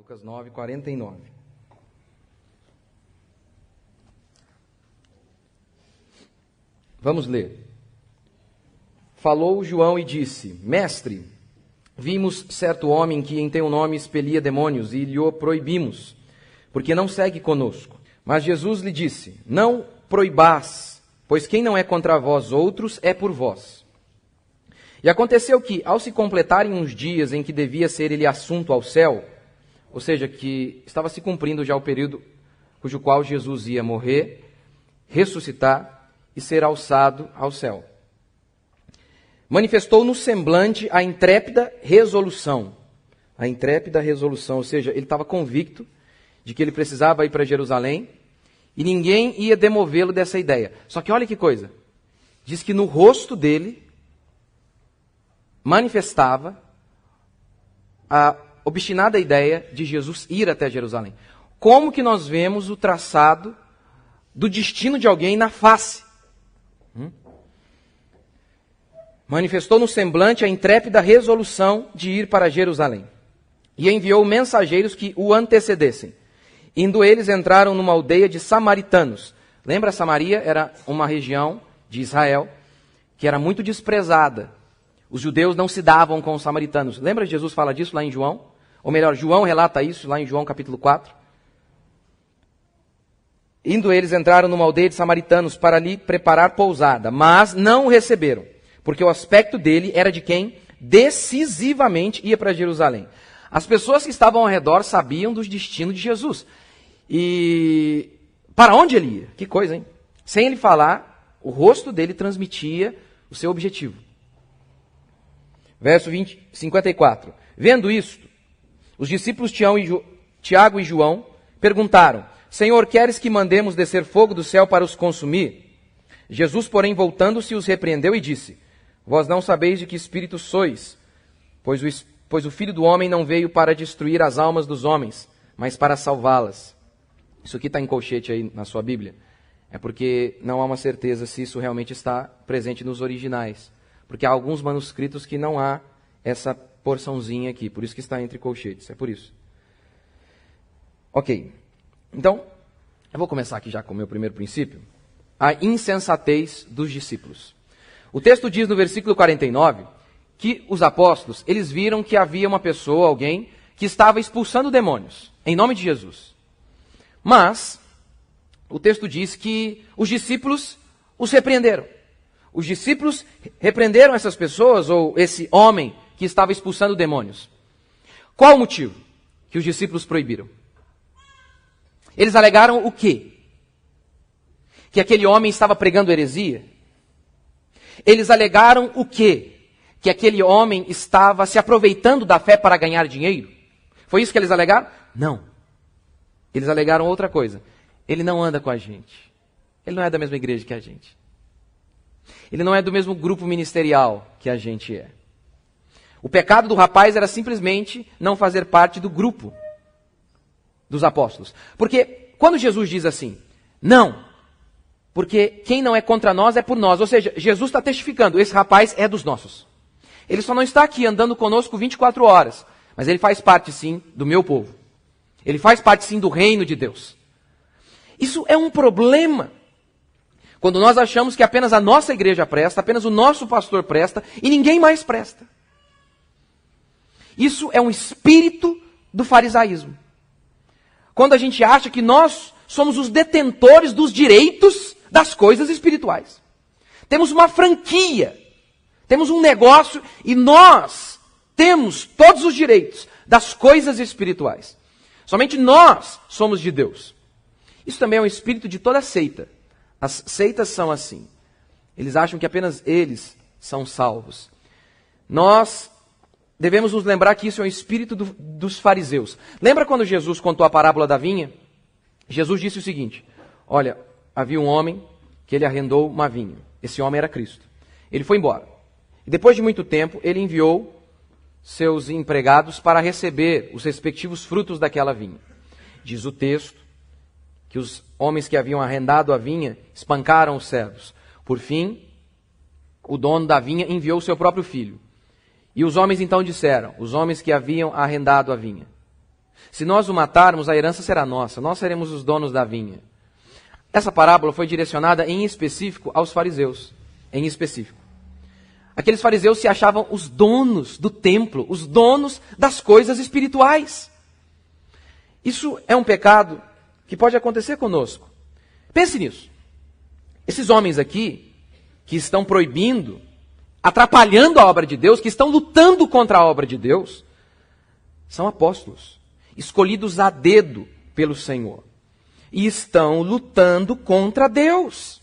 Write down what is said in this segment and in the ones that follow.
Lucas 9, 49. Vamos ler. Falou João e disse: Mestre, vimos certo homem que em teu nome expelia demônios e lhe o proibimos, porque não segue conosco. Mas Jesus lhe disse: Não proibás, pois quem não é contra vós outros é por vós. E aconteceu que, ao se completarem uns dias em que devia ser ele assunto ao céu, ou seja, que estava se cumprindo já o período cujo qual Jesus ia morrer, ressuscitar e ser alçado ao céu, manifestou no semblante a intrépida resolução. A intrépida resolução, ou seja, ele estava convicto de que ele precisava ir para Jerusalém e ninguém ia demovê-lo dessa ideia. Só que olha que coisa, diz que no rosto dele manifestava a obstinada ideia de Jesus ir até Jerusalém. Como que nós vemos o traçado do destino de alguém na face? Manifestou no semblante a intrépida resolução de ir para Jerusalém. E enviou mensageiros que o antecedessem. Indo eles, entraram numa aldeia de samaritanos. Lembra, Samaria era uma região de Israel que era muito desprezada. Os judeus não se davam com os samaritanos. Lembra, Jesus fala disso lá em João? Ou melhor, João relata isso lá em João capítulo 4. Indo eles, entraram numa aldeia de samaritanos para ali preparar pousada, mas não o receberam, porque o aspecto dele era de quem decisivamente ia para Jerusalém. As pessoas que estavam ao redor sabiam do destino de Jesus. E para onde ele ia? Que coisa, hein? Sem ele falar, o rosto dele transmitia o seu objetivo. Verso 54. Vendo isto, os discípulos Tiago e João perguntaram: Senhor, queres que mandemos descer fogo do céu para os consumir? Jesus, porém, voltando-se, os repreendeu e disse: Vós não sabeis de que espírito sois, pois o Filho do Homem não veio para destruir as almas dos homens, mas para salvá-las. Isso aqui está em colchete aí na sua Bíblia. É porque não há uma certeza se isso realmente está presente nos originais. Porque há alguns manuscritos que não há essa porçãozinha aqui, por isso que está entre colchetes, é por isso. Ok, então, eu vou começar aqui já com o meu primeiro princípio, a insensatez dos discípulos. O texto diz no versículo 49 que os apóstolos, eles viram que havia uma pessoa, alguém, que estava expulsando demônios, em nome de Jesus. Mas, o texto diz que os discípulos os repreenderam. Os discípulos repreenderam essas pessoas, ou esse homem que estava expulsando demônios. Qual o motivo que os discípulos proibiram? Eles alegaram o quê? Que aquele homem estava pregando heresia? Eles alegaram o quê? Que aquele homem estava se aproveitando da fé para ganhar dinheiro? Foi isso que eles alegaram? Não. Eles alegaram outra coisa. Ele não anda com a gente. Ele não é da mesma igreja que a gente. Ele não é do mesmo grupo ministerial que a gente é. O pecado do rapaz era simplesmente não fazer parte do grupo dos apóstolos. Porque quando Jesus diz assim, não, porque quem não é contra nós é por nós. Ou seja, Jesus está testificando, esse rapaz é dos nossos. Ele só não está aqui andando conosco 24 horas, mas ele faz parte sim do meu povo. Ele faz parte sim do reino de Deus. Isso é um problema. Quando nós achamos que apenas a nossa igreja presta, apenas o nosso pastor presta e ninguém mais presta. Isso é um espírito do farisaísmo. Quando a gente acha que nós somos os detentores dos direitos das coisas espirituais. Temos uma franquia, temos um negócio e nós temos todos os direitos das coisas espirituais. Somente nós somos de Deus. Isso também é um espírito de toda seita. As seitas são assim. Eles acham que apenas eles são salvos. Nós devemos nos lembrar que isso é um espírito dos fariseus. Lembra quando Jesus contou a parábola da vinha? Jesus disse o seguinte: olha, havia um homem que ele arrendou uma vinha. Esse homem era Cristo. Ele foi embora. E depois de muito tempo, ele enviou seus empregados para receber os respectivos frutos daquela vinha. Diz o texto que os homens que haviam arrendado a vinha espancaram os servos. Por fim, o dono da vinha enviou seu próprio filho. E os homens então disseram, os homens que haviam arrendado a vinha: Se nós o matarmos, a herança será nossa, nós seremos os donos da vinha. Essa parábola foi direcionada em específico aos fariseus, em específico. Aqueles fariseus se achavam os donos do templo, os donos das coisas espirituais. Isso é um pecado que pode acontecer conosco. Pense nisso. Esses homens aqui, que estão proibindo, atrapalhando a obra de Deus, que estão lutando contra a obra de Deus, são apóstolos, escolhidos a dedo pelo Senhor. E estão lutando contra Deus.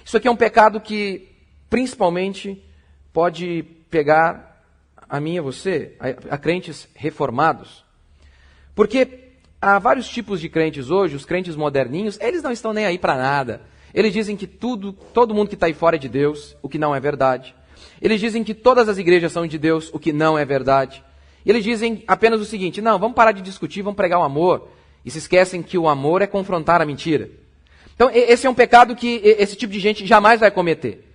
Isso aqui é um pecado que, principalmente, pode pegar a mim e a você, a crentes reformados. Porque há vários tipos de crentes hoje, os crentes moderninhos, eles não estão nem aí para nada. Eles dizem que todo mundo que está aí fora é de Deus, o que não é verdade. Eles dizem que todas as igrejas são de Deus, o que não é verdade. Eles dizem apenas o seguinte: não, vamos parar de discutir, vamos pregar o amor. E se esquecem que o amor é confrontar a mentira. Então, esse é um pecado que esse tipo de gente jamais vai cometer.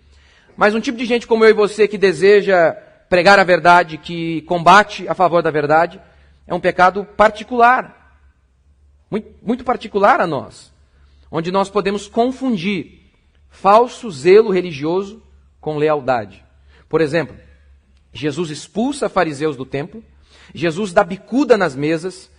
Mas um tipo de gente como eu e você, que deseja pregar a verdade, que combate a favor da verdade, é um pecado particular. Muito particular a nós. Onde nós podemos confundir falso zelo religioso com lealdade. Por exemplo, Jesus expulsa fariseus do templo, Jesus dá bicuda nas mesas,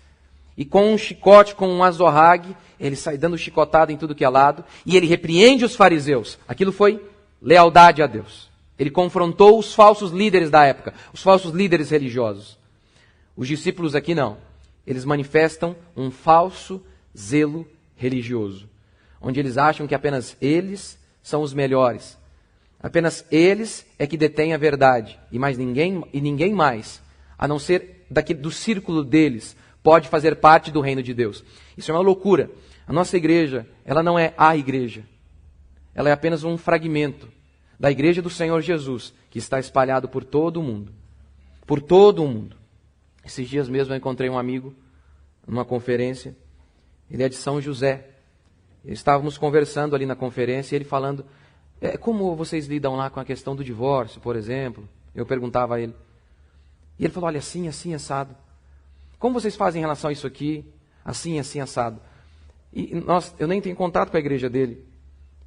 e com um chicote, com um azorrague, ele sai dando chicotada em tudo que é lado, e ele repreende os fariseus. Aquilo foi lealdade a Deus. Ele confrontou os falsos líderes da época, os falsos líderes religiosos. Os discípulos aqui não. Eles manifestam um falso zelo religioso, onde eles acham que apenas eles são os melhores. Apenas eles é que detêm a verdade, e ninguém mais, a não ser do círculo deles, pode fazer parte do reino de Deus. Isso é uma loucura. A nossa igreja, ela não é a igreja. Ela é apenas um fragmento da igreja do Senhor Jesus, que está espalhado por todo o mundo. Por todo o mundo. Esses dias mesmo eu encontrei um amigo numa conferência. Ele é de São José. Estávamos conversando ali na conferência e ele falando, como vocês lidam lá com a questão do divórcio, por exemplo? Eu perguntava a ele. E ele falou, olha, assim, assim, assado. Como vocês fazem em relação a isso aqui? Assim, assim, assado. E eu nem tenho contato com a igreja dele.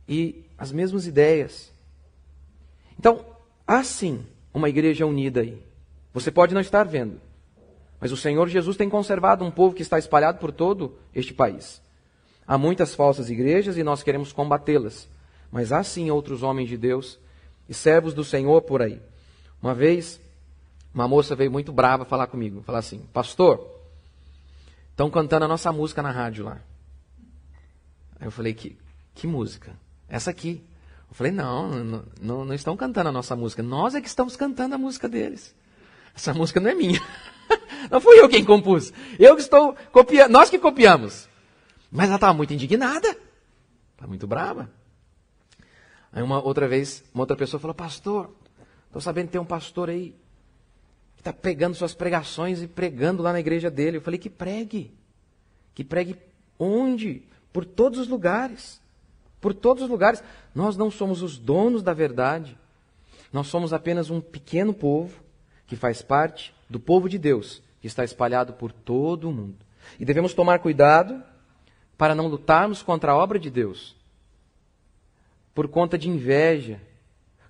E as mesmas ideias. Então, há sim uma igreja unida aí. Você pode não estar vendo. Mas o Senhor Jesus tem conservado um povo que está espalhado por todo este país. Há muitas falsas igrejas e nós queremos combatê-las. Mas há sim outros homens de Deus e servos do Senhor por aí. Uma vez, uma moça veio muito brava falar comigo. Falar assim, pastor, estão cantando a nossa música na rádio lá. Aí eu falei, que música? Essa aqui. Eu falei, não estão cantando a nossa música. Nós é que estamos cantando a música deles. Essa música não é minha. Não fui eu quem compus. Eu que estou copiando. Nós que copiamos. Mas ela estava muito indignada. Estava muito brava. Aí uma outra pessoa falou, pastor, estou sabendo que tem um pastor aí que está pegando suas pregações e pregando lá na igreja dele. Eu falei, que pregue. Que pregue onde? Por todos os lugares. Por todos os lugares. Nós não somos os donos da verdade. Nós somos apenas um pequeno povo que faz parte do povo de Deus, que está espalhado por todo o mundo. E devemos tomar cuidado para não lutarmos contra a obra de Deus por conta de inveja.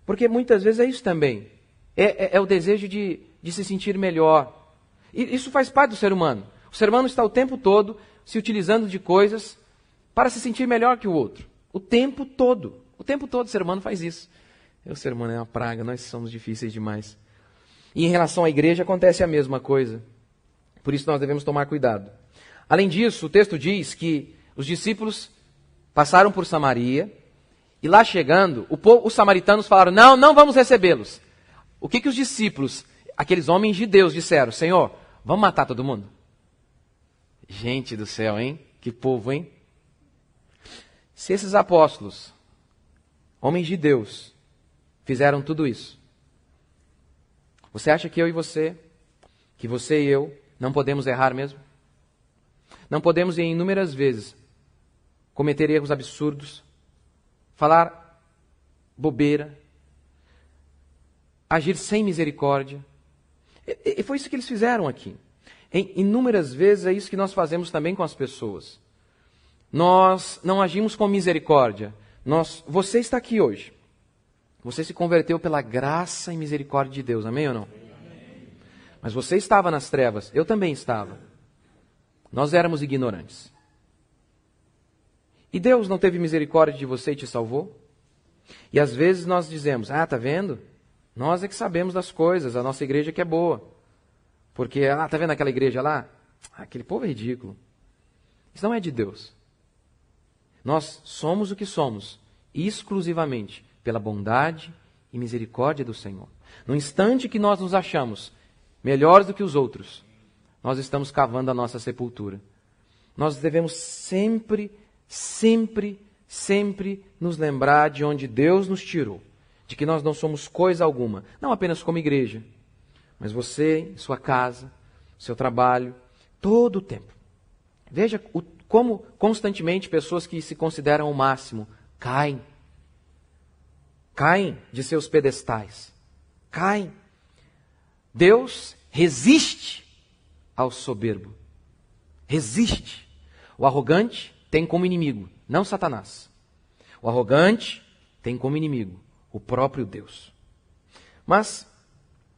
Porque muitas vezes é isso também. É o desejo de se sentir melhor. E isso faz parte do ser humano. O ser humano está o tempo todo se utilizando de coisas para se sentir melhor que o outro. O tempo todo. O tempo todo o ser humano faz isso. O ser humano é uma praga, nós somos difíceis demais. E em relação à igreja acontece a mesma coisa. Por isso nós devemos tomar cuidado. Além disso, o texto diz que os discípulos passaram por Samaria e lá chegando, os samaritanos falaram, não vamos recebê-los. O que os discípulos, aqueles homens de Deus, disseram? Senhor, vamos matar todo mundo? Gente do céu, hein? Que povo, hein? Se esses apóstolos, homens de Deus, fizeram tudo isso, você acha que eu e você, que você e eu, não podemos errar mesmo? Não podemos, em inúmeras vezes, cometer erros absurdos, falar bobeira, agir sem misericórdia. E foi isso que eles fizeram aqui. Em inúmeras vezes é isso que nós fazemos também com as pessoas. Nós não agimos com misericórdia. Você está aqui hoje. Você se converteu pela graça e misericórdia de Deus, amém ou não? Amém. Mas você estava nas trevas, eu também estava. Nós éramos ignorantes. E Deus não teve misericórdia de você e te salvou? E às vezes nós dizemos, tá vendo? Nós é que sabemos das coisas, a nossa igreja que é boa. Porque, tá vendo aquela igreja lá? Aquele povo é ridículo. Isso não é de Deus. Nós somos o que somos, exclusivamente pela bondade e misericórdia do Senhor. No instante que nós nos achamos melhores do que os outros, nós estamos cavando a nossa sepultura. Nós devemos sempre nos lembrar de onde Deus nos tirou, de que nós não somos coisa alguma, não apenas como igreja, mas você, sua casa, seu trabalho, todo o tempo. Veja como constantemente pessoas que se consideram o máximo caem de seus pedestais, caem. Deus resiste ao soberbo, resiste. O arrogante tem como inimigo, não Satanás. O arrogante tem como inimigo o próprio Deus. Mas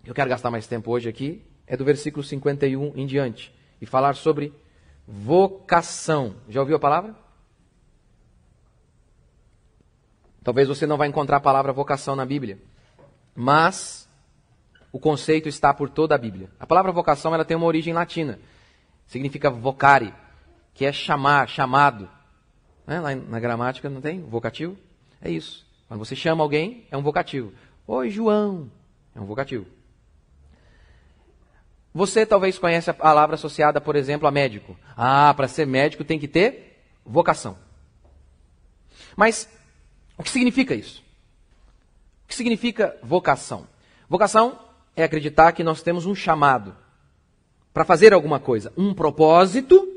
eu quero gastar mais tempo hoje aqui, é do versículo 51 em diante, e falar sobre vocação. Já ouviu a palavra? Talvez você não vai encontrar a palavra vocação na Bíblia, mas o conceito está por toda a Bíblia. A palavra vocação ela tem uma origem latina, significa vocare, que é chamar, chamado. Lá na gramática não tem vocativo? É isso. Quando você chama alguém, é um vocativo. Oi, João, é um vocativo. Você talvez conhece a palavra associada, por exemplo, a médico. Para ser médico tem que ter vocação. Mas o que significa isso? O que significa vocação? Vocação é acreditar que nós temos um chamado para fazer alguma coisa, um propósito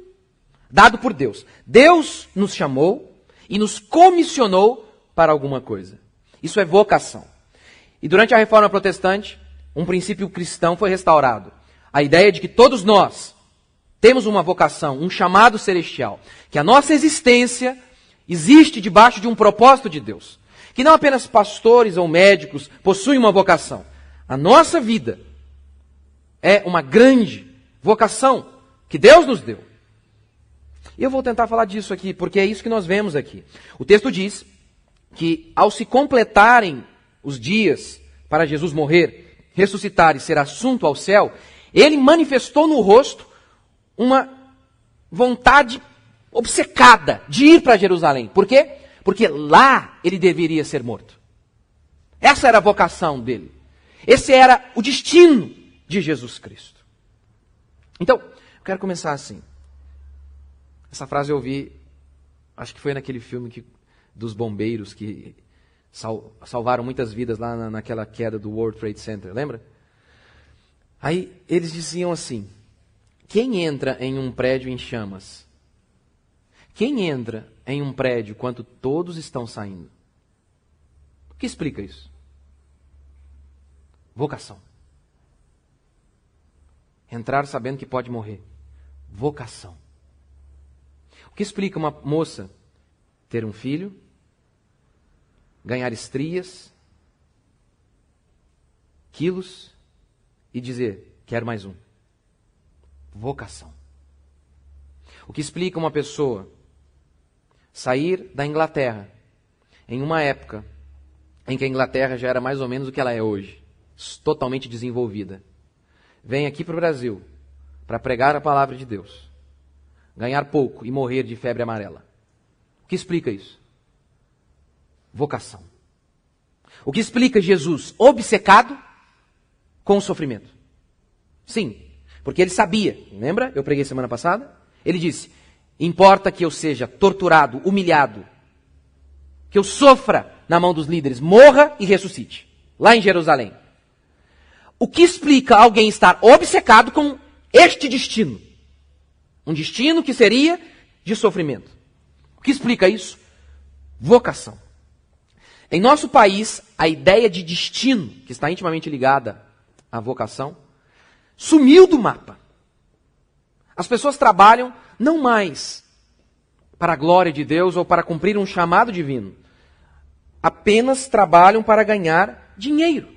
dado por Deus. Deus nos chamou e nos comissionou para alguma coisa. Isso é vocação. E durante a Reforma Protestante, um princípio cristão foi restaurado. A ideia de que todos nós temos uma vocação, um chamado celestial, que a nossa existência existe debaixo de um propósito de Deus. Que não apenas pastores ou médicos possuem uma vocação. A nossa vida é uma grande vocação que Deus nos deu. E eu vou tentar falar disso aqui, porque é isso que nós vemos aqui. O texto diz que ao se completarem os dias para Jesus morrer, ressuscitar e ser assunto ao céu, ele manifestou no rosto uma vontade obcecada de ir para Jerusalém. Por quê? Porque lá ele deveria ser morto. Essa era a vocação dele. Esse era o destino de Jesus Cristo. Então, eu quero começar assim. Essa frase eu ouvi, acho que foi naquele filme dos bombeiros que salvaram muitas vidas lá naquela queda do World Trade Center, lembra? Aí eles diziam assim, quem entra em um prédio em chamas? Quem entra em um prédio quando todos estão saindo? O que explica isso? Vocação. Entrar sabendo que pode morrer. Vocação. O que explica uma moça ter um filho, ganhar estrias, quilos e dizer, quero mais um? Vocação. O que explica uma pessoa sair da Inglaterra em uma época em que a Inglaterra já era mais ou menos o que ela é hoje, totalmente desenvolvida. Vem aqui para o Brasil para pregar a palavra de Deus, ganhar pouco e morrer de febre amarela. O que explica isso? Vocação. O que explica Jesus obcecado com o sofrimento? Sim, porque ele sabia, lembra? Eu preguei semana passada. Ele disse, importa que eu seja torturado, humilhado, que eu sofra na mão dos líderes, morra e ressuscite, lá em Jerusalém. O que explica alguém estar obcecado com este destino? Um destino que seria de sofrimento. O que explica isso? Vocação. Em nosso país, a ideia de destino, que está intimamente ligada à vocação, sumiu do mapa. As pessoas trabalham não mais para a glória de Deus ou para cumprir um chamado divino. Apenas trabalham para ganhar dinheiro.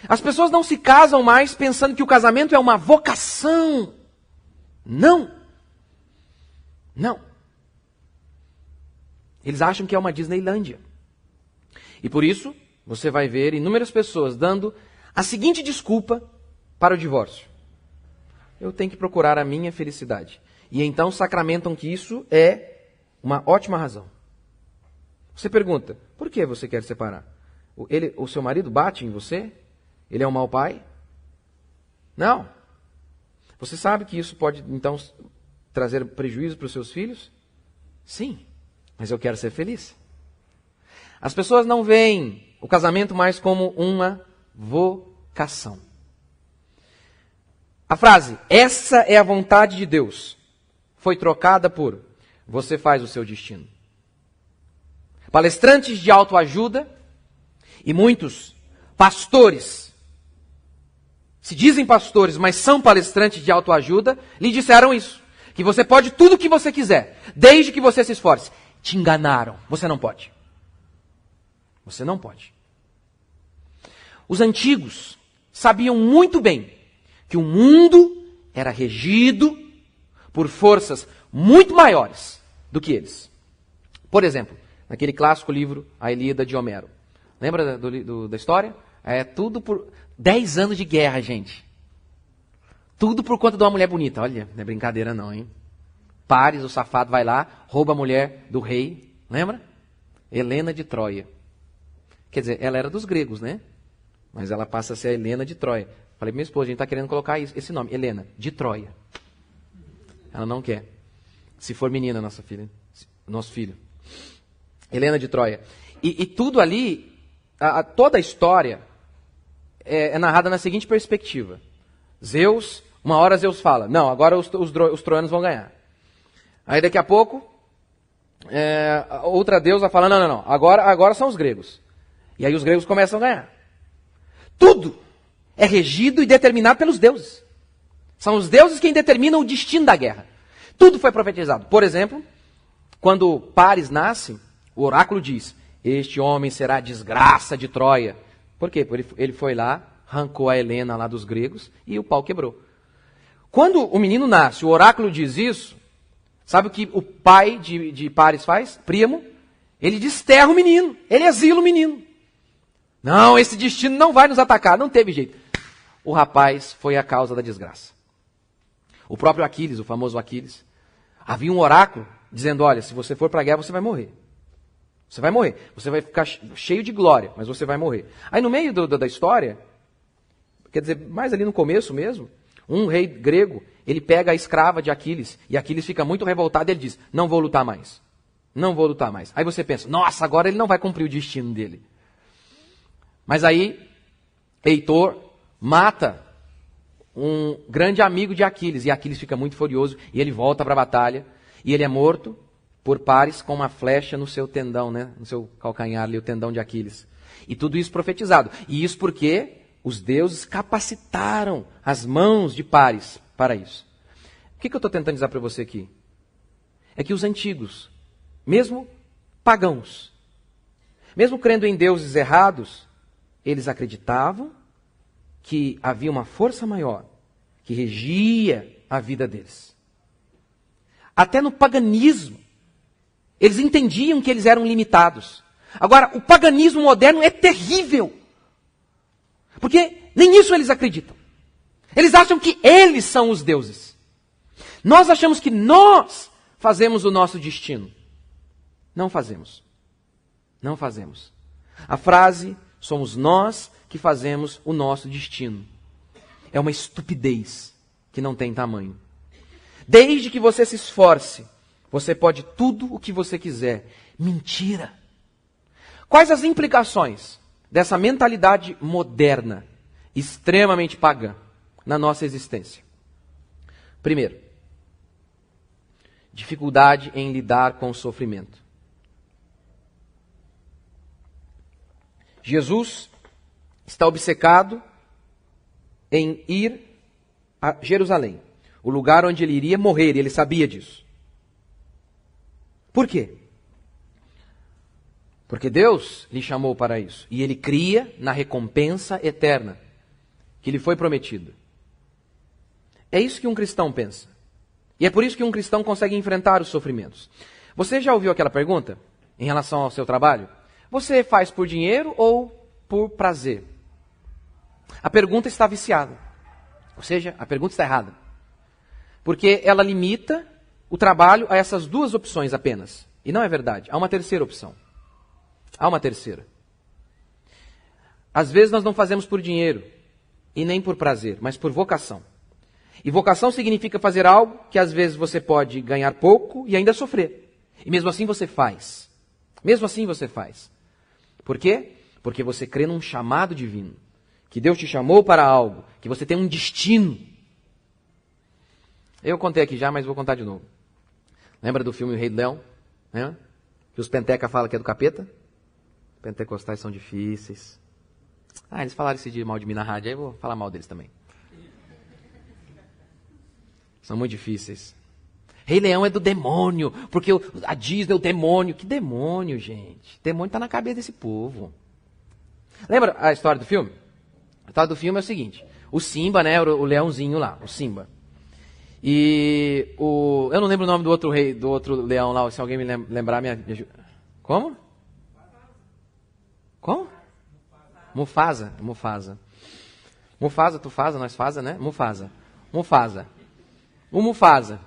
As pessoas não se casam mais pensando que o casamento é uma vocação. Não. Não. Eles acham que é uma Disneylândia. E por isso, você vai ver inúmeras pessoas dando a seguinte desculpa para o divórcio: eu tenho que procurar a minha felicidade. E então sacramentam que isso é uma ótima razão. Você pergunta, por que você quer separar? O seu marido bate em você? Ele é um mau pai? Não. Você sabe que isso pode, então, trazer prejuízo para os seus filhos? Sim, mas eu quero ser feliz. As pessoas não veem o casamento mais como uma vocação. A frase, essa é a vontade de Deus, foi trocada por, você faz o seu destino. Palestrantes de autoajuda e muitos pastores, se dizem pastores, mas são palestrantes de autoajuda, lhe disseram isso. Que você pode tudo o que você quiser, desde que você se esforce. Te enganaram. Você não pode. Você não pode. Os antigos sabiam muito bem que o mundo era regido por forças muito maiores do que eles. Por exemplo, naquele clássico livro, A Ilíada de Homero. Lembra da história? É tudo por 10 anos de guerra, gente. Tudo por conta de uma mulher bonita. Olha, não é brincadeira não, hein? Paris, o safado, vai lá, rouba a mulher do rei. Lembra? Helena de Troia. Quer dizer, ela era dos gregos, né? Mas ela passa a ser a Helena de Troia. Falei pra minha esposa, a gente está querendo colocar esse nome, Helena, de Troia. Ela não quer. Se for menina, nossa filha. Nosso filho. Helena de Troia. E tudo ali, toda a história é narrada na seguinte perspectiva. Zeus, uma hora Zeus fala, não, agora os troianos vão ganhar. Aí daqui a pouco, outra deusa fala, não, agora são os gregos. E aí os gregos começam a ganhar. Tudo é regido e determinado pelos deuses. São os deuses quem determinam o destino da guerra. Tudo foi profetizado. Por exemplo, quando Paris nasce, o oráculo diz, este homem será a desgraça de Troia. Por quê? Porque ele foi lá, arrancou a Helena lá dos gregos e o pau quebrou. Quando o menino nasce, o oráculo diz isso, sabe o que o pai de Paris faz? Príamo? Ele desterra o menino, ele exila o menino. Não, esse destino não vai nos atacar, não teve jeito. O rapaz foi a causa da desgraça. O próprio Aquiles, o famoso Aquiles, havia um oráculo dizendo, olha, se você for para a guerra, você vai morrer. Você vai morrer. Você vai ficar cheio de glória, mas você vai morrer. Aí no meio da história, quer dizer, mais ali no começo mesmo, um rei grego, ele pega a escrava de Aquiles, e Aquiles fica muito revoltado e ele diz, não vou lutar mais. Não vou lutar mais. Aí você pensa, nossa, agora ele não vai cumprir o destino dele. Mas aí, Heitor mata um grande amigo de Aquiles, e Aquiles fica muito furioso, e ele volta para a batalha, e ele é morto por Paris com uma flecha no seu tendão, né? No seu calcanhar ali, o tendão de Aquiles. E tudo isso profetizado. E isso porque os deuses capacitaram as mãos de Paris para isso. O que eu estou tentando dizer para você aqui? É que os antigos, mesmo pagãos, mesmo crendo em deuses errados, eles acreditavam que havia uma força maior que regia a vida deles. Até no paganismo, eles entendiam que eles eram limitados. Agora, o paganismo moderno é terrível. Porque nem isso eles acreditam. Eles acham que eles são os deuses. Nós achamos que nós fazemos o nosso destino. Não fazemos. Não fazemos. A frase, somos nós que fazemos o nosso destino, é uma estupidez que não tem tamanho. Desde que você se esforce, você pode tudo o que você quiser. Mentira. Quais as implicações dessa mentalidade moderna, extremamente pagã, na nossa existência? Primeiro, dificuldade em lidar com o sofrimento. Jesus está obcecado em ir a Jerusalém. o lugar onde ele iria morrer, e ele sabia disso. Por quê? Porque Deus lhe chamou para isso, e ele cria na recompensa eterna que lhe foi prometida. É isso que um cristão pensa. E é por isso que um cristão consegue enfrentar os sofrimentos. Você já ouviu aquela pergunta em relação ao seu trabalho? Você faz por dinheiro ou por prazer? A pergunta está viciada. Ou seja, a pergunta está errada. Porque ela limita o trabalho a essas duas opções apenas. E não é verdade. Há uma terceira opção. Há uma terceira. Às vezes nós não fazemos por dinheiro e nem por prazer, mas por vocação. E vocação significa fazer algo que às vezes você pode ganhar pouco e ainda sofrer. E mesmo assim você faz. Mesmo assim você faz. Por quê? Porque você crê num chamado divino. Que Deus te chamou para algo. Que você tem um destino. Eu contei aqui já, mas vou contar de novo. Lembra do filme O Rei do Leão? Né? Que os penteca falam que é do capeta? Pentecostais são difíceis. Eles falaram esse dia mal de mim na rádio, aí eu vou falar mal deles também. São muito difíceis. Rei Leão é do demônio, porque a Disney é o demônio. Que demônio, gente? O demônio está na cabeça desse povo. Lembra a história do filme? A história do filme é o seguinte. O Simba, né, o leãozinho lá, o Simba. E eu não lembro o nome do outro rei, do outro leão lá, se alguém me lembrar, me ajuda. Como? Como? Mufasa. Mufasa, tu faza, nós faza, né? Mufasa. O Mufasa.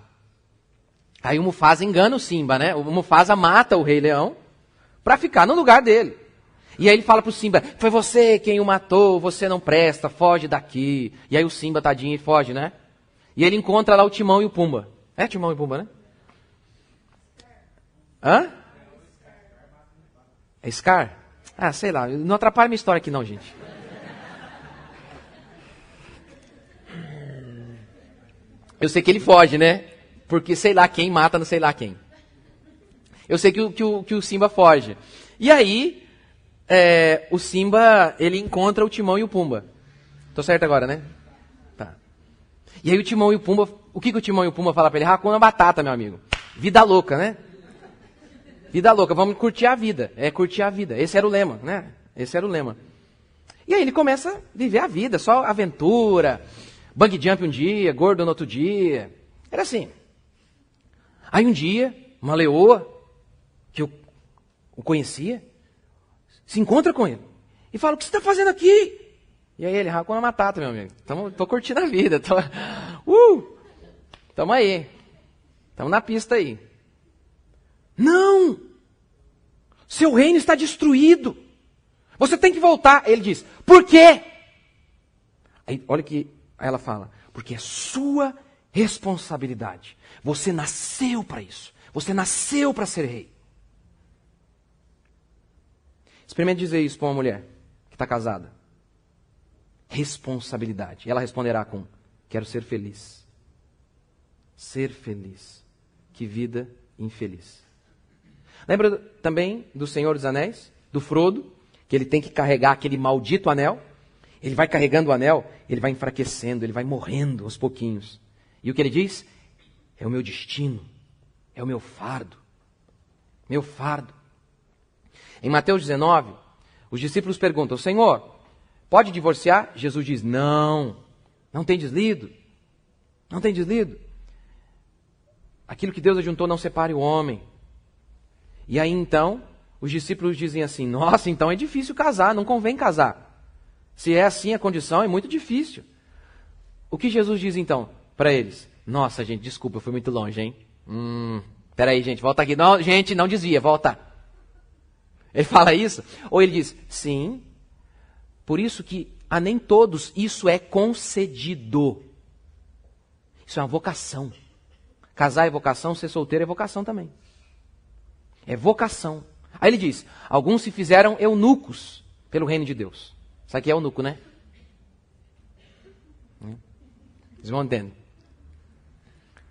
Aí o Mufasa engana o Simba, né? O Mufasa mata o Rei Leão para ficar no lugar dele. E aí ele fala pro Simba, foi você quem o matou, você não presta, foge daqui. E aí o Simba, tadinho, foge, né? E ele encontra lá o Timão e o Pumba. É Timão e Pumba, né? Hã? É Scar? Sei lá, não atrapalha minha história aqui não, gente. Eu sei que ele foge, né? Porque sei lá quem mata não sei lá quem. Eu sei que o Simba foge. E aí, o Simba, ele encontra o Timão e o Pumba. Tô certo agora, né? Tá. E aí o Timão e o Pumba, o que o Timão e o Pumba falam pra ele? Hakuna Batata, meu amigo. Vida louca, né? Vida louca, vamos curtir a vida. É curtir a vida. Esse era o lema, né? Esse era o lema. E aí ele começa a viver a vida, só aventura, bungee jump um dia, gordo no outro dia. Era assim. Aí um dia, uma leoa, que eu o conhecia, se encontra com ele. E fala, o que você está fazendo aqui? E aí ele, Hakuna Matata, meu amigo. Tô curtindo a vida. Tamo aí. Tamo na pista aí. Não! Seu reino está destruído. Você tem que voltar. Ele diz, por quê? Aí, olha que ela fala, porque é sua responsabilidade. Você nasceu para isso. Você nasceu para ser rei. Experimente dizer isso para uma mulher que está casada. Responsabilidade. E ela responderá com, quero ser feliz. Ser feliz. Que vida infeliz. Lembra também do Senhor dos Anéis? Do Frodo? Que ele tem que carregar aquele maldito anel. Ele vai carregando o anel, ele vai enfraquecendo, ele vai morrendo aos pouquinhos. E o que ele diz? É o meu destino. É o meu fardo. Meu fardo. Em Mateus 19, os discípulos perguntam, Senhor, pode divorciar? Jesus diz, não tem deslido. Não tem deslido. Aquilo que Deus ajuntou não separe o homem. E aí então, os discípulos dizem assim, nossa, então é difícil casar, não convém casar. Se é assim a condição, é muito difícil. O que Jesus diz então para eles? Nossa, gente, desculpa, eu fui muito longe, hein? Peraí, gente, volta aqui. Não, gente, não desvia, volta. Ele fala isso? Ou ele diz, sim, por isso que a nem todos isso é concedido. Isso é uma vocação. Casar é vocação, ser solteiro é vocação também. É vocação. Aí ele diz, alguns se fizeram eunucos pelo reino de Deus. Sabe o que é eunuco, né? Vocês vão entender.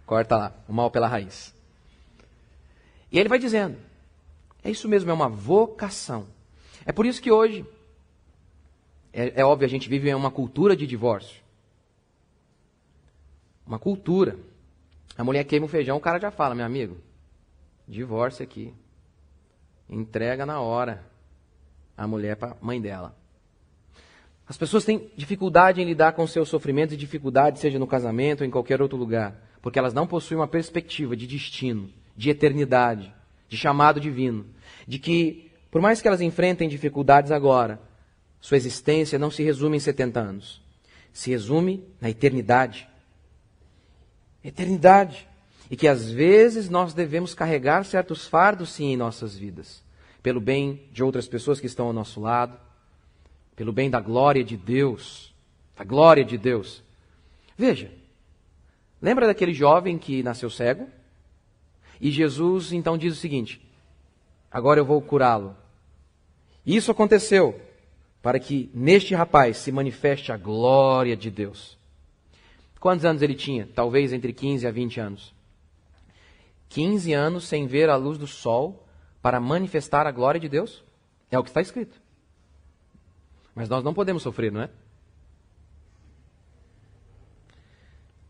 Corta lá, o mal pela raiz. E ele vai dizendo, é isso mesmo, é uma vocação. É por isso que hoje, é óbvio, a gente vive em uma cultura de divórcio. uma cultura. A mulher queima o feijão, o cara já fala, meu amigo, divórcio aqui. Entrega na hora a mulher para a mãe dela. As pessoas têm dificuldade em lidar com seus sofrimentos e dificuldade, seja no casamento ou em qualquer outro lugar, porque elas não possuem uma perspectiva de destino, de eternidade, de chamado divino, de que, por mais que elas enfrentem dificuldades agora, sua existência não se resume em 70 anos. Se resume na eternidade. Eternidade. E que às vezes nós devemos carregar certos fardos sim em nossas vidas. Pelo bem de outras pessoas que estão ao nosso lado. Pelo bem da glória de Deus. Da glória de Deus. Veja. Lembra daquele jovem que nasceu cego? E Jesus então diz o seguinte: agora eu vou curá-lo. Isso aconteceu para que neste rapaz se manifeste a glória de Deus. Quantos anos ele tinha? Talvez entre 15 a 20 anos. 15 anos sem ver a luz do sol para manifestar a glória de Deus? É o que está escrito. Mas nós não podemos sofrer, não é?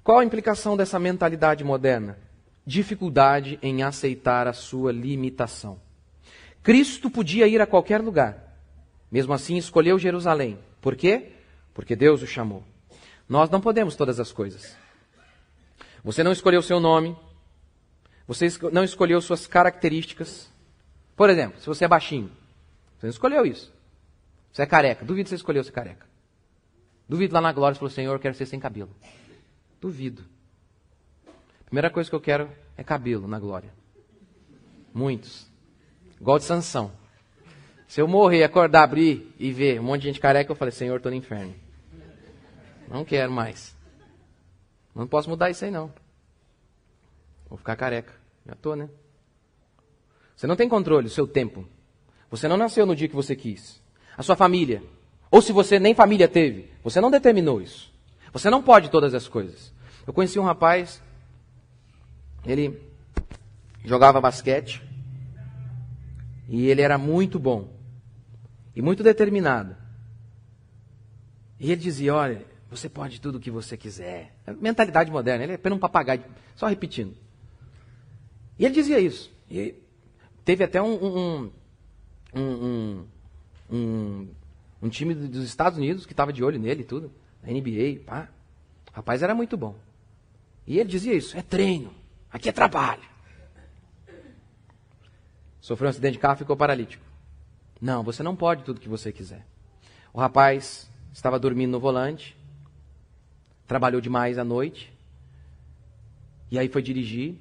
Qual a implicação dessa mentalidade moderna? Dificuldade em aceitar a sua limitação. Cristo podia ir a qualquer lugar. Mesmo assim, escolheu Jerusalém. Por quê? Porque Deus o chamou. Nós não podemos todas as coisas. Você não escolheu seu nome. Você não escolheu suas características. Por exemplo, se você é baixinho, você não escolheu isso. Você é careca. Duvido que você escolheu ser careca. Duvido lá na glória, você falou, Senhor, eu quero ser sem cabelo. Duvido. A primeira coisa que eu quero é cabelo na glória. Muitos. Igual de Sansão. Se eu morrer, acordar, abrir e ver um monte de gente careca, eu falei, Senhor, estou no inferno. Não quero mais. Não posso mudar isso aí, não. Vou ficar careca. Já estou, né? Você não tem controle do seu tempo. Você não nasceu no dia que você quis. A sua família. Ou se você nem família teve, você não determinou isso. Você não pode todas as coisas. Eu conheci um rapaz, ele jogava basquete e ele era muito bom e muito determinado. E ele dizia, olha, você pode tudo o que você quiser. Mentalidade moderna, ele é apenas um papagaio, só repetindo. E ele dizia isso. E teve até um time dos Estados Unidos que estava de olho nele e tudo. A NBA, pá. O rapaz era muito bom. E ele dizia isso, é treino, aqui é trabalho. Sofreu um acidente de carro e ficou paralítico. Não, você não pode tudo o que você quiser. O rapaz estava dormindo no volante, trabalhou demais à noite, e aí foi dirigir,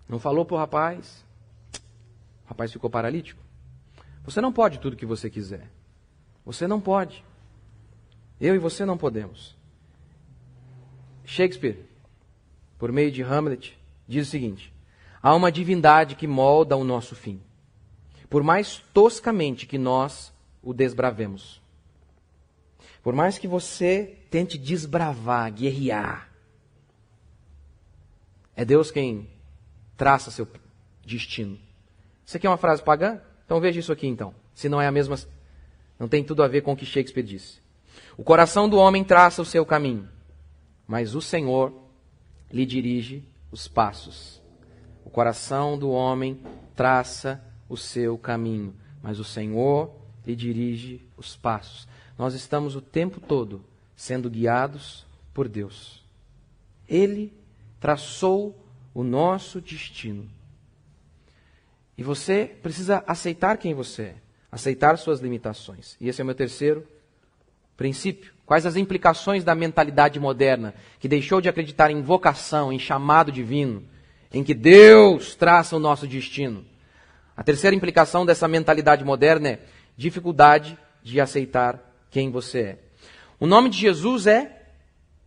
não falou para o rapaz ficou paralítico. Você não pode tudo o que você quiser. Você não pode. Eu e você não podemos. Shakespeare, por meio de Hamlet, diz o seguinte: há uma divindade que molda o nosso fim, por mais toscamente que nós o desbravemos. Por mais que você tente desbravar, guerrear, é Deus quem traça seu destino. Isso aqui é uma frase pagã? Então veja isso aqui então. Se não é a mesma, não tem tudo a ver com o que Shakespeare disse. O coração do homem traça o seu caminho, mas o Senhor lhe dirige os passos. O coração do homem traça o seu caminho, mas o Senhor lhe dirige os passos. Nós estamos o tempo todo sendo guiados por Deus. Ele traçou o nosso destino. E você precisa aceitar quem você é, aceitar suas limitações. E esse é o meu terceiro princípio. Quais as implicações da mentalidade moderna, que deixou de acreditar em vocação, em chamado divino, em que Deus traça o nosso destino? A terceira implicação dessa mentalidade moderna é dificuldade de aceitar quem você é. O nome de Jesus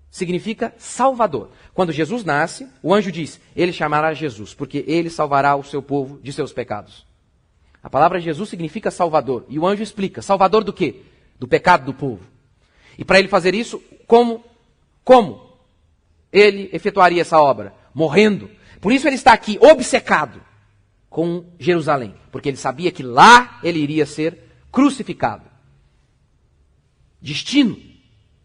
significa Salvador. Quando Jesus nasce, o anjo diz, ele chamará Jesus, porque ele salvará o seu povo de seus pecados. A palavra Jesus significa Salvador. E o anjo explica, Salvador do quê? Do pecado do povo. E para ele fazer isso, como ele efetuaria essa obra? Morrendo. Por isso ele está aqui, obcecado com Jerusalém. Porque ele sabia que lá ele iria ser crucificado. Destino.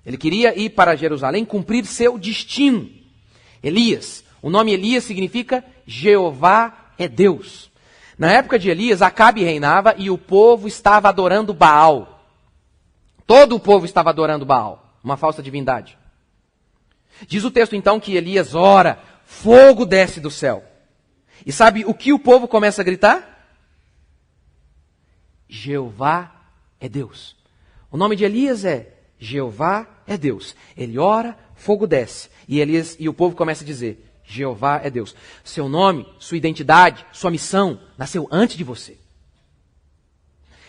Ele queria ir para Jerusalém cumprir seu destino. Elias. O nome Elias significa Jeová é Deus. Na época de Elias, Acabe reinava e o povo estava adorando Baal. Todo o povo estava adorando Baal, uma falsa divindade. Diz o texto então que Elias ora, fogo desce do céu. E sabe o que o povo começa a gritar? Jeová é Deus. O nome de Elias é Jeová é Deus. Ele ora, fogo desce. E o povo começa a dizer, Jeová é Deus. Seu nome, sua identidade, sua missão nasceu antes de você.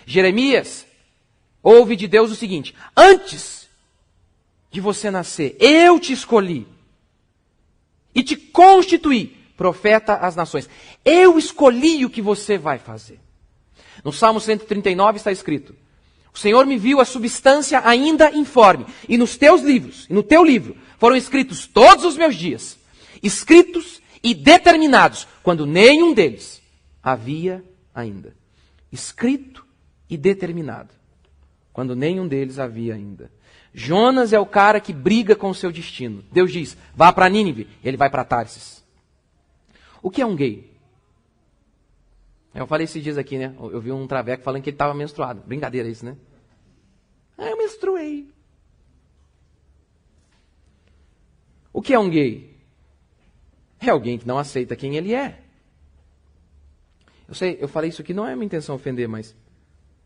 Jeremias ouve de Deus o seguinte: antes de você nascer, eu te escolhi e te constituí profeta às nações. Eu escolhi o que você vai fazer. No Salmo 139 está escrito: o Senhor me viu a substância ainda informe, e nos teus livros, e no teu livro, foram escritos todos os meus dias, escritos e determinados, quando nenhum deles havia ainda. Escrito e determinado, quando nenhum deles havia ainda. Jonas é o cara que briga com o seu destino. Deus diz, vá para Nínive, ele vai para Tarsis. O que é um gay? Eu falei esses dias aqui, né? Eu vi um traveco falando que ele estava menstruado. Brincadeira isso, né? Eu menstruei. O que é um gay? É alguém que não aceita quem ele é. Eu sei, eu falei isso aqui, não é minha intenção ofender, mas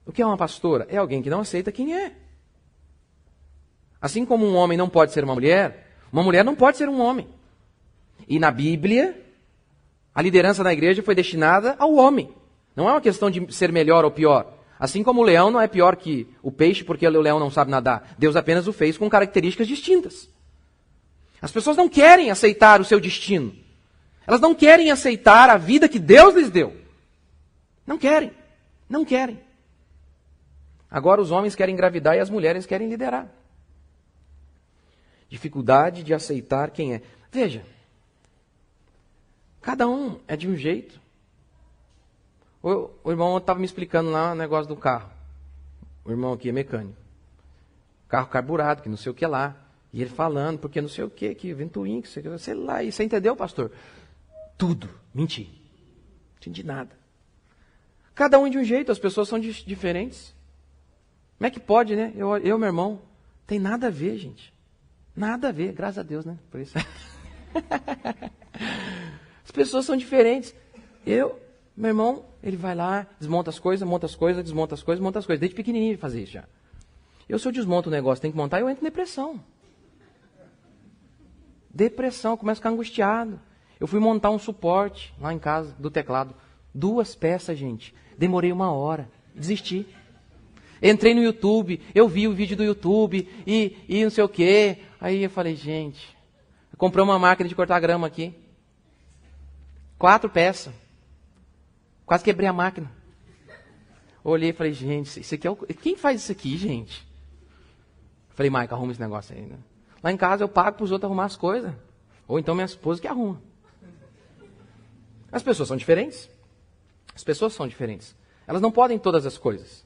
o que é uma pastora? É alguém que não aceita quem é. Assim como um homem não pode ser uma mulher não pode ser um homem. E na Bíblia, a liderança da igreja foi destinada ao homem. Não é uma questão de ser melhor ou pior. Assim como o leão não é pior que o peixe porque o leão não sabe nadar. Deus apenas o fez com características distintas. As pessoas não querem aceitar o seu destino. Elas não querem aceitar a vida que Deus lhes deu. Não querem. Não querem. Agora os homens querem engravidar e as mulheres querem liderar. Dificuldade de aceitar quem é. Veja, cada um é de um jeito. O irmão estava me explicando lá o negócio do carro. O irmão aqui é mecânico. Carro carburado, que não sei o que lá. E ele falando, porque não sei o que ventoinho, que sei lá. E você entendeu, pastor? Tudo. Menti. Não entendi nada. Cada um é de um jeito, as pessoas são diferentes. Como é que pode, né? Eu, meu irmão, tem nada a ver, gente. Nada a ver, graças a Deus, né? Por isso. As pessoas são diferentes. Meu irmão, ele vai lá, desmonta as coisas, monta as coisas, desmonta as coisas, monta as coisas. Desde pequenininho ele fazia isso já. Se eu desmonto o negócio, tem que montar, eu entro em depressão. Depressão, eu começo a ficar angustiado. Eu fui montar um suporte lá em casa, do teclado. 2 peças, gente. Demorei 1 hora. Desisti. Entrei no YouTube, eu vi o vídeo do YouTube e não sei o quê. Aí eu falei, gente, eu comprei uma máquina de cortar grama aqui. 4 peças. Quase quebrei a máquina. Olhei e falei, gente, isso aqui quem faz isso aqui, gente? Falei, Maica, arruma esse negócio aí, né? Lá em casa eu pago para os outros arrumar as coisas. Ou então minha esposa que arruma. As pessoas são diferentes. As pessoas são diferentes. Elas não podem todas as coisas.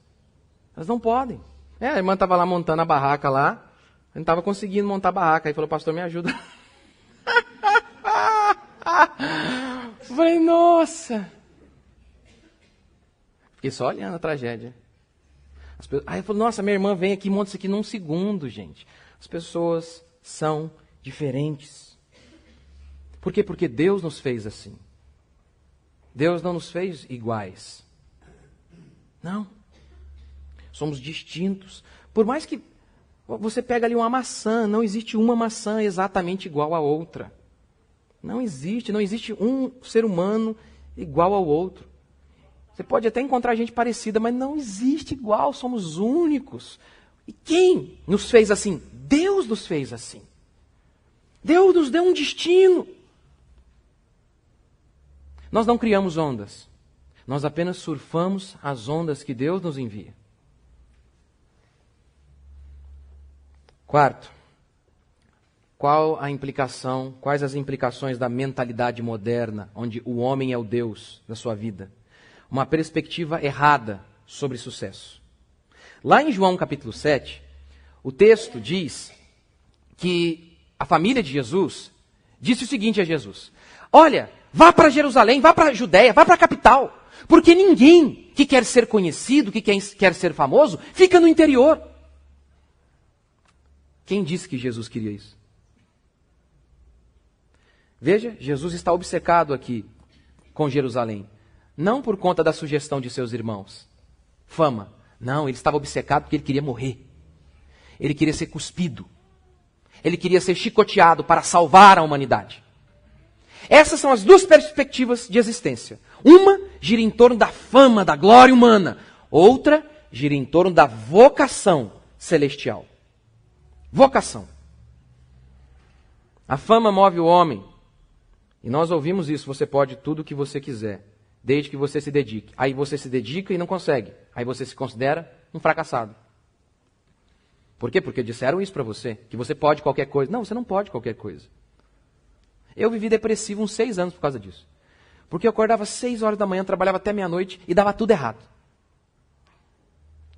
Elas não podem. A irmã estava lá montando a barraca lá. Eu não estava conseguindo montar a barraca. Aí falou, pastor, me ajuda. Falei, nossa. Fiquei só olhando a tragédia. Aí eu falei, nossa, minha irmã vem aqui e monta isso aqui num segundo, gente. As pessoas são diferentes. Por quê? Porque Deus nos fez assim. Deus não nos fez iguais. Não. Somos distintos. Por mais que você pega ali uma maçã, não existe uma maçã exatamente igual à outra. Não existe um ser humano igual ao outro. Você pode até encontrar gente parecida, mas não existe igual, somos únicos. E quem nos fez assim? Deus nos fez assim. Deus nos deu um destino. Nós não criamos ondas. Nós apenas surfamos as ondas que Deus nos envia. 4. Quais as implicações da mentalidade moderna, onde o homem é o Deus da sua vida? Uma perspectiva errada sobre sucesso. Lá em João capítulo 7, o texto diz que a família de Jesus disse o seguinte a Jesus: olha, vá para Jerusalém, vá para a Judéia, vá para a capital, porque ninguém que quer ser conhecido, que quer ser famoso, fica no interior. Quem disse que Jesus queria isso? Veja, Jesus está obcecado aqui com Jerusalém. Não por conta da sugestão de seus irmãos. Fama. Não, ele estava obcecado porque ele queria morrer. Ele queria ser cuspido. Ele queria ser chicoteado para salvar a humanidade. Essas são as duas perspectivas de existência. Uma gira em torno da fama, da glória humana. Outra gira em torno da vocação celestial. Vocação. A fama move o homem. E nós ouvimos isso, você pode tudo o que você quiser, desde que você se dedique. Aí você se dedica e não consegue. Aí você se considera um fracassado. Por quê? Porque disseram isso para você, que você pode qualquer coisa. Não, você não pode qualquer coisa. Eu vivi depressivo uns 6 anos por causa disso. Porque eu acordava às 6 horas da manhã, trabalhava até meia-noite e dava tudo errado.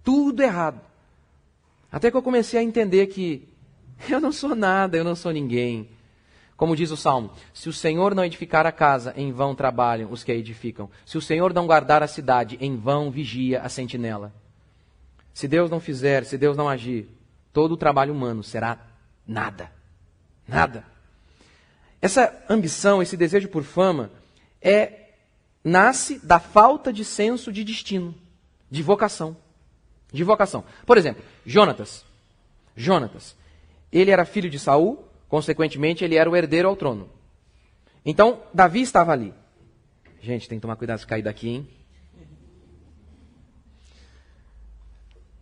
Tudo errado. Até que eu comecei a entender que eu não sou nada, eu não sou ninguém. Como diz o Salmo, se o Senhor não edificar a casa, em vão trabalham os que a edificam. Se o Senhor não guardar a cidade, em vão vigia a sentinela. Se Deus não fizer, se Deus não agir, todo o trabalho humano será nada. Nada. Essa ambição, esse desejo por fama, nasce da falta de senso de destino, de vocação. De vocação. Por exemplo, Jonatas. Ele era filho de Saul, consequentemente ele era o herdeiro ao trono. Então, Davi estava ali. Gente, tem que tomar cuidado se cair daqui, hein?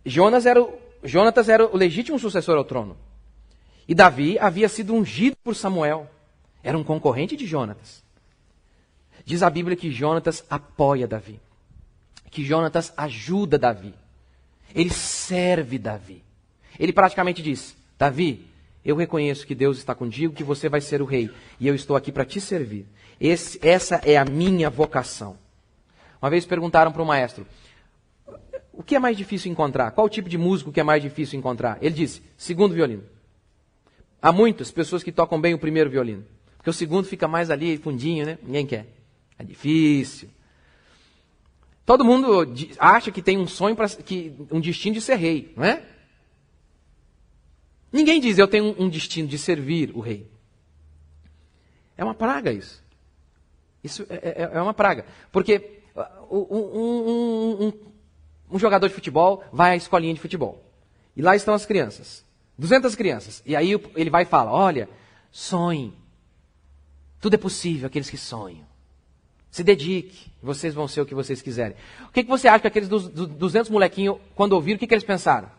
Jonatas era o legítimo sucessor ao trono. E Davi havia sido ungido por Samuel. Era um concorrente de Jonatas. Diz a Bíblia que Jonatas apoia Davi. Que Jonatas ajuda Davi. Ele serve Davi. Ele praticamente diz: Davi, eu reconheço que Deus está contigo, que você vai ser o rei. E eu estou aqui para te servir. Essa é a minha vocação. Uma vez perguntaram para o maestro: o que é mais difícil encontrar? Qual o tipo de músico que é mais difícil encontrar? Ele disse: segundo violino. Há muitas pessoas que tocam bem o primeiro violino. Porque o segundo fica mais ali, fundinho, né? Ninguém quer. É difícil. Todo mundo acha que tem um sonho, um destino de ser rei, não é? Ninguém diz: eu tenho um destino de servir o rei. É uma praga isso. Isso é uma praga. Porque um jogador de futebol vai à escolinha de futebol. E lá estão as crianças. 200 crianças. E aí ele vai e fala: olha, sonhe. Tudo é possível, aqueles que sonham. Se dedique, vocês vão ser o que vocês quiserem. O que você acha que aqueles 200 molequinhos, quando ouviram, o que eles pensaram?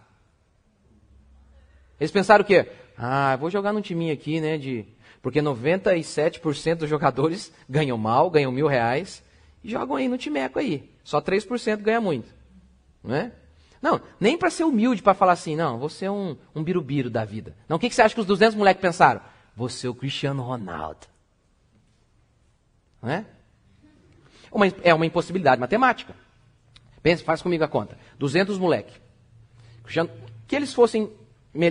Eles pensaram o quê? Eu vou jogar num timinho aqui, né? Porque 97% dos jogadores ganham mal, ganham R$1.000 e jogam aí no timeco aí. Só 3% ganha muito. Não é? Não, nem para ser humilde, para falar assim, não, vou ser um birubiru da vida. Não, o que você acha que os 200 moleques pensaram? Vou ser o Cristiano Ronaldo. Não é? É uma impossibilidade matemática. Pensa, faz comigo a conta. 200 moleques. Que eles fossem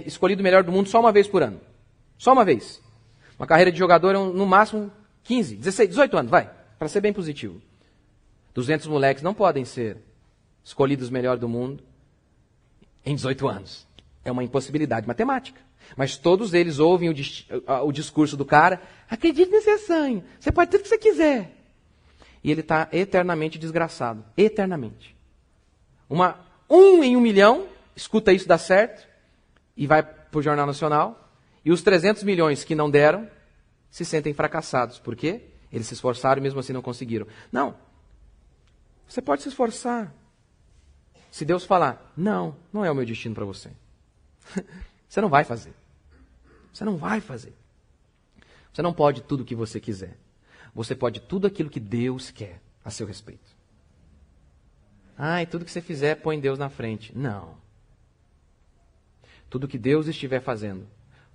escolhido o melhor do mundo só uma vez por ano. Só uma vez. Uma carreira de jogador é no máximo 15, 16, 18 anos, vai. Para ser bem positivo. 200 moleques não podem ser escolhidos o melhor do mundo em 18 anos. É uma impossibilidade matemática. Mas todos eles ouvem o discurso do cara: acredite nesse seu sonho, você pode ter o que você quiser. E ele está eternamente desgraçado. Eternamente. Um em 1 milhão escuta isso, dá certo, e vai para o Jornal Nacional, e os 300 milhões que não deram se sentem fracassados. Por quê? Eles se esforçaram e mesmo assim não conseguiram. Não. Você pode se esforçar. Se Deus falar: não é o meu destino para você. Você não vai fazer. Você não vai fazer. Você não pode tudo o que você quiser. Você pode tudo aquilo que Deus quer a seu respeito. E tudo que você fizer, põe Deus na frente. Não. Tudo que Deus estiver fazendo,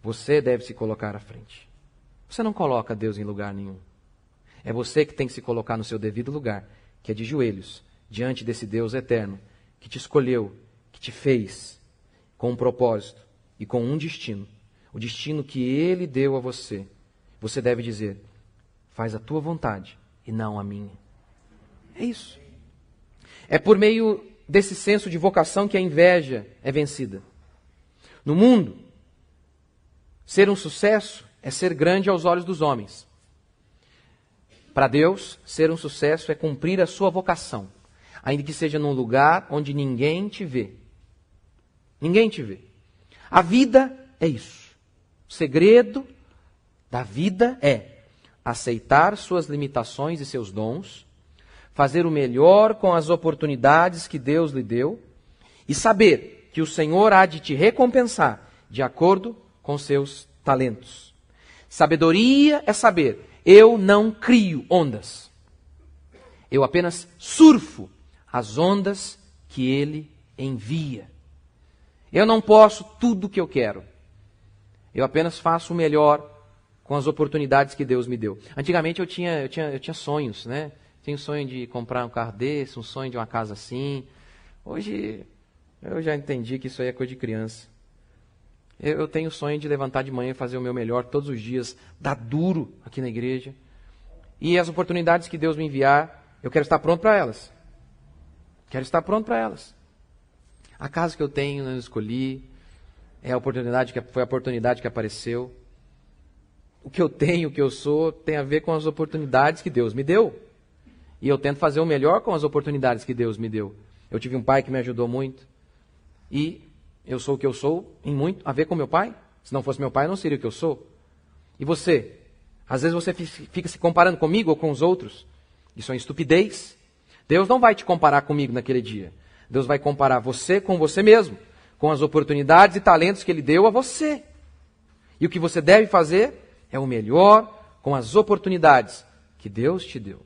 você deve se colocar à frente. Você não coloca Deus em lugar nenhum. É você que tem que se colocar no seu devido lugar, que é de joelhos, diante desse Deus eterno, que te escolheu, que te fez, com um propósito e com um destino. O destino que Ele deu a você. você deve dizer: faz a tua vontade e não a minha. É isso. É por meio desse senso de vocação que a inveja é vencida. No mundo, ser um sucesso é ser grande aos olhos dos homens. Para Deus, ser um sucesso é cumprir a sua vocação, ainda que seja num lugar onde ninguém te vê. Ninguém te vê. A vida é isso. O segredo da vida é aceitar suas limitações e seus dons, fazer o melhor com as oportunidades que Deus lhe deu e saber que o Senhor há de te recompensar de acordo com seus talentos. Sabedoria é saber: eu não crio ondas. Eu apenas surfo as ondas que Ele envia. Eu não posso tudo o que eu quero. Eu apenas faço o melhor com as oportunidades que Deus me deu. Antigamente eu tinha sonhos, né? Tinha um sonho de comprar um carro desse, um sonho de uma casa assim. Hoje eu já entendi que isso aí é coisa de criança. Eu tenho o sonho de levantar de manhã e fazer o meu melhor todos os dias, dar duro aqui na igreja. E as oportunidades que Deus me enviar, eu quero estar pronto para elas. Quero estar pronto para elas. A casa que eu tenho, eu escolhi, foi a oportunidade que apareceu. O que eu tenho, o que eu sou, tem a ver com as oportunidades que Deus me deu. E eu tento fazer o melhor com as oportunidades que Deus me deu. Eu tive um pai que me ajudou muito. E eu sou o que eu sou, em muito a ver com meu pai. Se não fosse meu pai, eu não seria o que eu sou. E você? Às vezes você fica se comparando comigo ou com os outros. Isso é uma estupidez. Deus não vai te comparar comigo naquele dia. Deus vai comparar você com você mesmo, com as oportunidades e talentos que Ele deu a você. E o que você deve fazer é o melhor com as oportunidades que Deus te deu.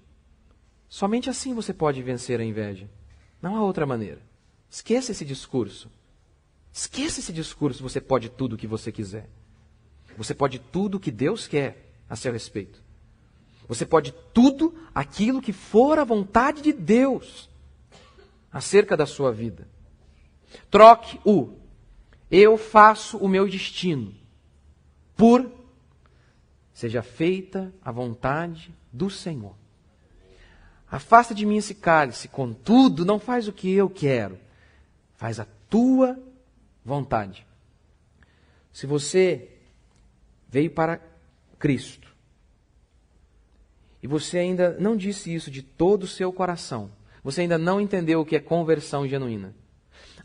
Somente assim você pode vencer a inveja. Não há outra maneira. Esqueça esse discurso. Esqueça esse discurso, você pode tudo o que você quiser. Você pode tudo o que Deus quer a seu respeito. Você pode tudo aquilo que for a vontade de Deus acerca da sua vida. Troque o eu faço o meu destino por seja feita a vontade do Senhor. Afasta de mim esse cálice, contudo, não faz o que eu quero. Faz a tua vontade. Se você veio para Cristo e você ainda não disse isso de todo o seu coração, você ainda não entendeu o que é conversão genuína.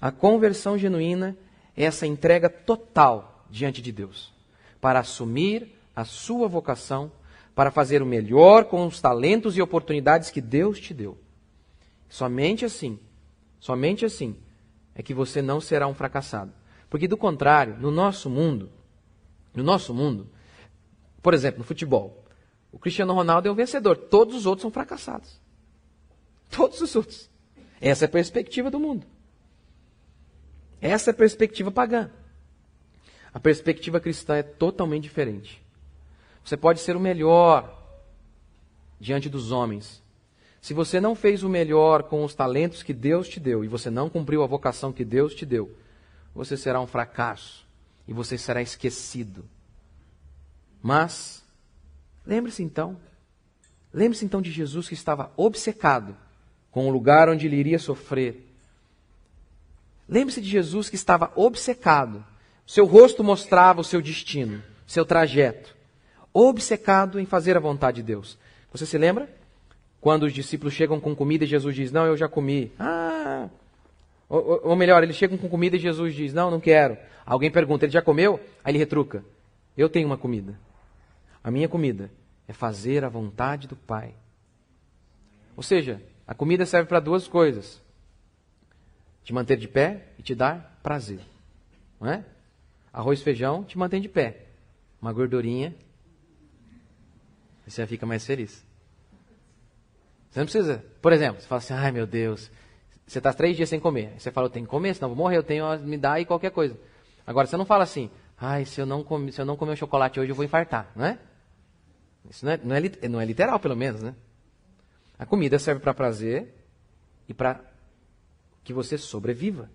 A conversão genuína é essa entrega total diante de Deus, para assumir a sua vocação, para fazer o melhor com os talentos e oportunidades que Deus te deu. Somente assim é que você não será um fracassado. Porque do contrário, no nosso mundo, por exemplo, no futebol, o Cristiano Ronaldo é o vencedor, todos os outros são fracassados. Todos os outros. Essa é a perspectiva do mundo. Essa é a perspectiva pagã. A perspectiva cristã é totalmente diferente. Você pode ser o melhor diante dos homens. Se você não fez o melhor com os talentos que Deus te deu e você não cumpriu a vocação que Deus te deu, você será um fracasso e você será esquecido. Mas, lembre-se então de Jesus que estava obcecado com o lugar onde ele iria sofrer. Lembre-se de Jesus que estava obcecado. Seu rosto mostrava o seu destino, seu trajeto. Obcecado em fazer a vontade de Deus. Você se lembra? Quando os discípulos chegam com comida e Jesus diz, não, eu já comi. Ou melhor, eles chegam com comida e Jesus diz, não, não quero. Alguém pergunta, ele já comeu? Aí ele retruca, eu tenho uma comida. A minha comida é fazer a vontade do Pai. Ou seja, a comida serve para duas coisas. Te manter de pé e te dar prazer. Não é? Arroz e feijão te mantém de pé. Uma gordurinha, você fica mais feliz. Você não precisa, por exemplo, você fala assim, ai meu Deus, você está 3 dias sem comer. Aí você fala, eu tenho que comer, senão eu vou morrer, eu tenho, me dá aí qualquer coisa. Agora, você não fala assim, ai, se eu não comer o chocolate hoje, eu vou infartar, não é? Isso não é literal, pelo menos, né? A comida serve para prazer e para que você sobreviva.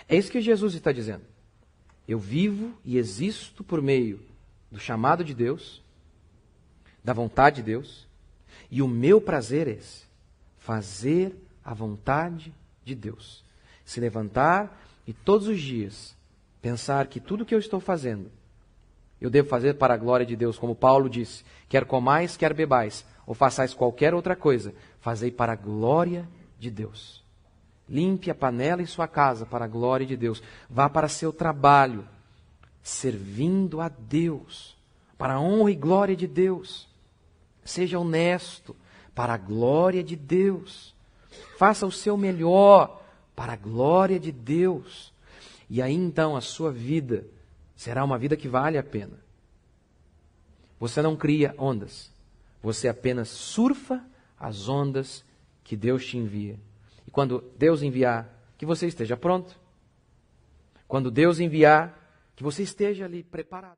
É isso que Jesus está dizendo. Eu vivo e existo por meio do chamado de Deus da vontade de Deus. E o meu prazer é esse, fazer a vontade de Deus. Se levantar e todos os dias pensar que tudo que eu estou fazendo, eu devo fazer para a glória de Deus, como Paulo disse, quer comais, quer bebais, ou façais qualquer outra coisa, fazei para a glória de Deus. Limpe a panela em sua casa para a glória de Deus. Vá para seu trabalho, servindo a Deus, para a honra e glória de Deus. Seja honesto, para a glória de Deus. Faça o seu melhor, para a glória de Deus. E aí então a sua vida será uma vida que vale a pena. Você não cria ondas. Você apenas surfa as ondas que Deus te envia. E quando Deus enviar, que você esteja pronto. Quando Deus enviar, que você esteja ali preparado.